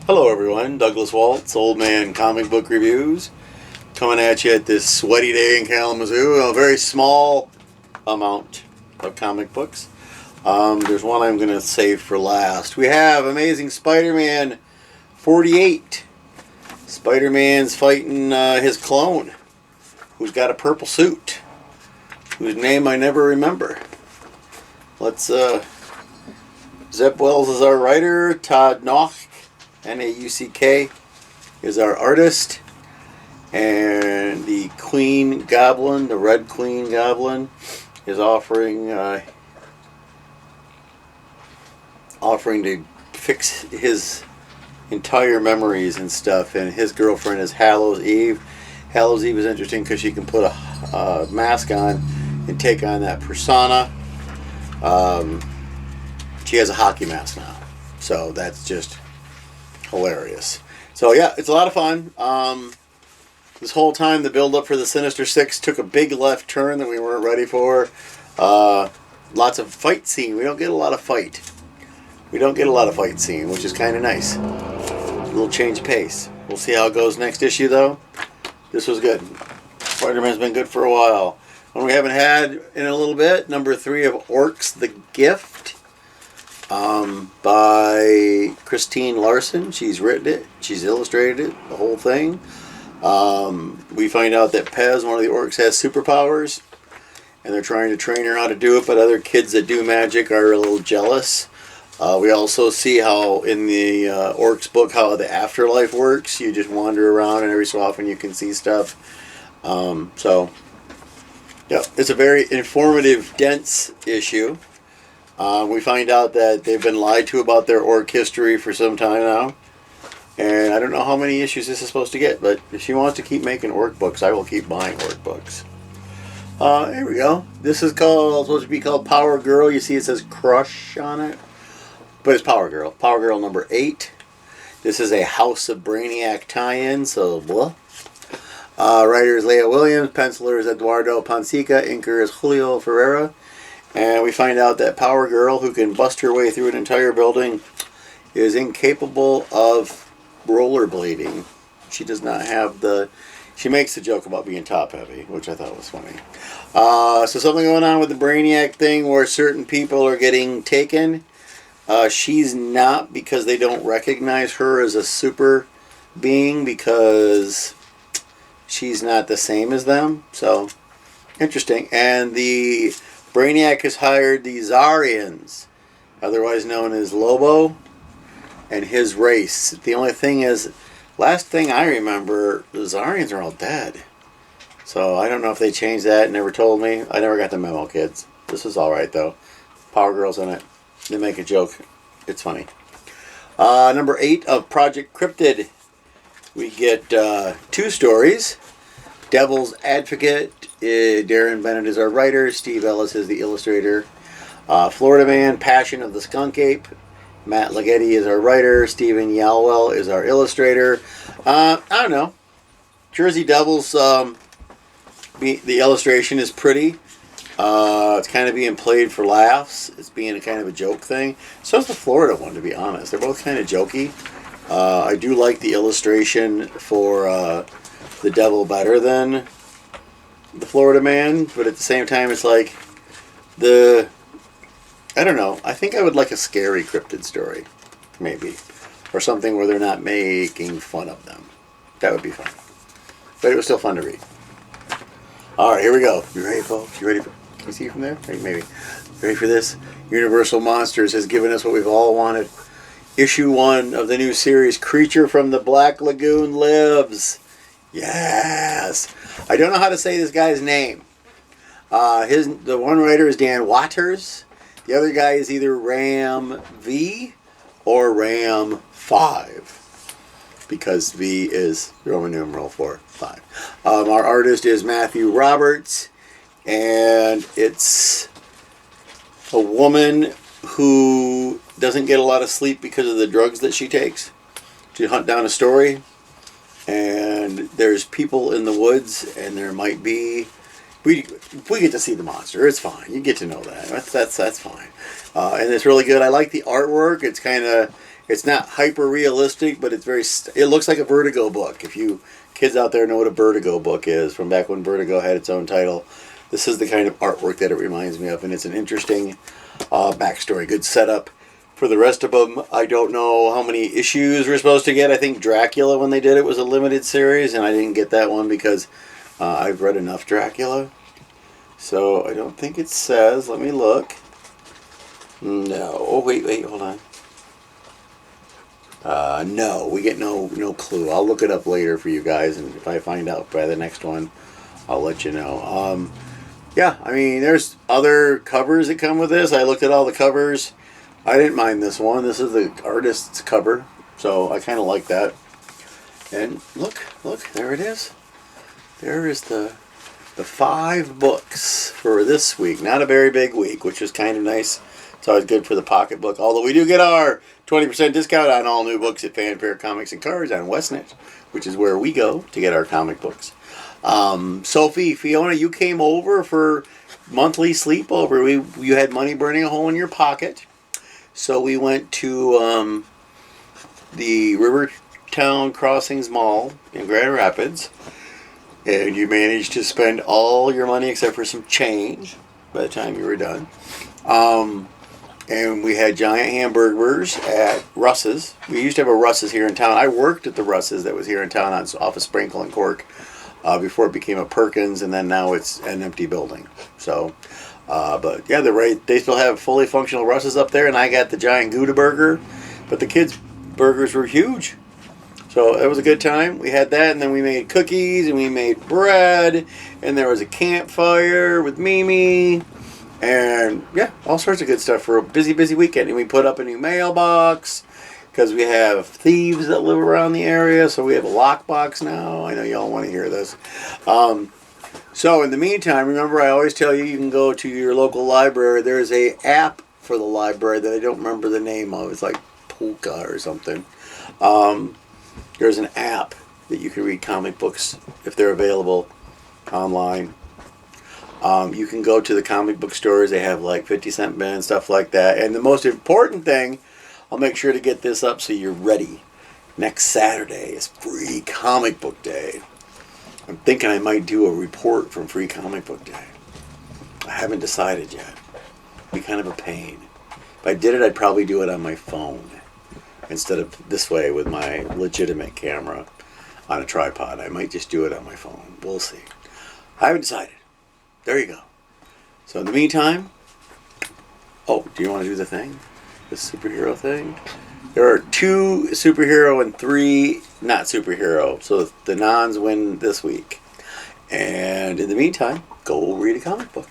Hello everyone, Douglas Waltz, Old Man Comic Book Reviews, coming at you at this sweaty day in Kalamazoo. A very small amount of comic books. There's one I'm going to save for last. We have Amazing Spider-Man 48. Spider-Man's fighting his clone, who's got a purple suit, whose name I never remember. Let's, Zeb Wells is our writer, Todd Nauck, Nauck, is our artist, and the Queen Goblin, the Red Queen Goblin, is offering to fix his entire memories and stuff, and his girlfriend is Hallows Eve. Hallows Eve is interesting because she can put a mask on and take on that persona. She has a hockey mask now, so that's just hilarious. So yeah, it's a lot of fun. This whole time, the build-up for the Sinister Six took a big left turn that we weren't ready for. Lots of fight scene. We don't get a lot of fight. Scene, which is kind of nice. A little change of pace. We'll see how it goes next issue, though. This was good. Spider-Man's been good for a while. One we haven't had in a little bit, number 3 of Orcs the Gift. By Christine Larson. She's written it. She's illustrated it. The whole thing. We find out that Pez, one of the orcs, has superpowers, and they're trying to train her how to do it, but other kids that do magic are a little jealous. We also see how in the orcs book how the afterlife works. You just wander around, and every so often you can see stuff. So, yeah, it's a very informative, dense issue. We find out that they've been lied to about their orc history for some time now. And I don't know how many issues this is supposed to get, but if she wants to keep making orc books, I will keep buying orc books. Here we go. This is supposed to be called Power Girl. You see it says Crush on it. But it's Power Girl. Power Girl number 8. This is a House of Brainiac tie-in, so blah. Writer is Leah Williams. Penciler is Eduardo Ponsica. Inker is Julio Ferreira. And we find out that Power Girl, who can bust her way through an entire building, is incapable of rollerblading. She does not have the... She makes the joke about being top-heavy, which I thought was funny. So something going on with the Brainiac thing where certain people are getting taken. She's not, because they don't recognize her as a super being, because she's not the same as them. So, interesting. And the... Brainiac has hired the Zarians, otherwise known as Lobo, and his race. The only thing is, last thing I remember, the Zarians are all dead. So I don't know if they changed that, never told me. I never got the memo, kids. This is alright, though. Power Girl's in it. They make a joke. It's funny. Number 8 of Project Cryptid. We get 2 stories. Devil's Advocate. Darren Bennett is our writer. Steve Ellis is the illustrator. Florida Man, Passion of the Skunk Ape. Matt Leggetti is our writer. Stephen Yalwell is our illustrator. I don't know. Jersey Devils, the illustration is pretty. It's kind of being played for laughs. It's being a kind of a joke thing. So is the Florida one, to be honest. They're both kind of jokey. I do like the illustration for the Devil better than the Florida Man, but at the same time, it's like I don't know. I think I would like a scary cryptid story, maybe, or something where they're not making fun of them. That would be fun, but it was still fun to read. All right, here we go. You ready, folks? You ready? Can you see from there? Maybe. Ready for this? Universal Monsters has given us what we've all wanted. Issue 1 of the new series, Creature from the Black Lagoon Lives. Yes. I don't know how to say this guy's name. The one writer is Dan Waters. The other guy is either Ram V or Ram 5, because V is Roman numeral for 5. Our artist is Matthew Roberts, and it's a woman who doesn't get a lot of sleep because of the drugs that she takes to hunt down a story. And there's people in the woods, and there might be... We get to see the monster. It's fine. You get to know that. That's fine. And it's really good. I like the artwork. It's kind of It's not hyper realistic, but it's very. It looks like a Vertigo book. If you kids out there know what a Vertigo book is, from back when Vertigo had its own title, this is the kind of artwork that it reminds me of, and it's an interesting backstory, good setup. For the rest of them, I don't know how many issues we're supposed to get. I think Dracula, when they did it, was a limited series, and I didn't get that one because I've read enough Dracula. So I don't think it says. Let me look. No. Oh, wait, hold on. No, we get no clue. I'll look it up later for you guys, and if I find out by the next one, I'll let you know. Yeah, I mean, there's other covers that come with this. I looked at all the covers. I didn't mind this one. This is the artist's cover, so I kind of like that. And look, there it is. There is the 5 books for this week. Not a very big week, which is kind of nice. It's always good for the pocketbook. Although we do get our 20% discount on all new books at Fanfare Comics and Cards on Westnet, which is where we go to get our comic books. Sophie, Fiona, you came over for monthly sleepover. You had money burning a hole in your pocket. So we went to the Rivertown Crossings Mall in Grand Rapids. And you managed to spend all your money except for some change by the time you were done. And we had giant hamburgers at Russ's. We used to have a Russ's here in town. I worked at the Russ's that was here in town off of Sprinkle and Cork before it became a Perkins, and then now it's an empty building. So, but yeah, they still have fully functional Russ's up there, and I got the giant Gouda burger. But the kids' burgers were huge. So it was a good time. We had that, and then we made cookies, and we made bread, and there was a campfire with Mimi. And yeah, all sorts of good stuff for a busy weekend. And we put up a new mailbox because we have thieves that live around the area. So we have a lockbox now. I know y'all want to hear this. So in the meantime, remember I always tell you, you can go to your local library. There's a app for the library that I don't remember the name of. It's like Polka or something. There's an app that you can read comic books if they're available online. You can go to the comic book stores. They have like 50-cent bins, stuff like that. And the most important thing, I'll make sure to get this up so you're ready. Next Saturday is Free Comic Book Day. I'm thinking I might do a report from Free Comic Book Day. I haven't decided yet. It'd be kind of a pain. If I did it, I'd probably do it on my phone instead of this way with my legitimate camera on a tripod. I might just do it on my phone. We'll see. I haven't decided. There you go. So in the meantime, do you want to do the thing? The superhero thing? There are 2 superhero and 3 not superhero. So the nons win this week. And in the meantime, go read a comic book.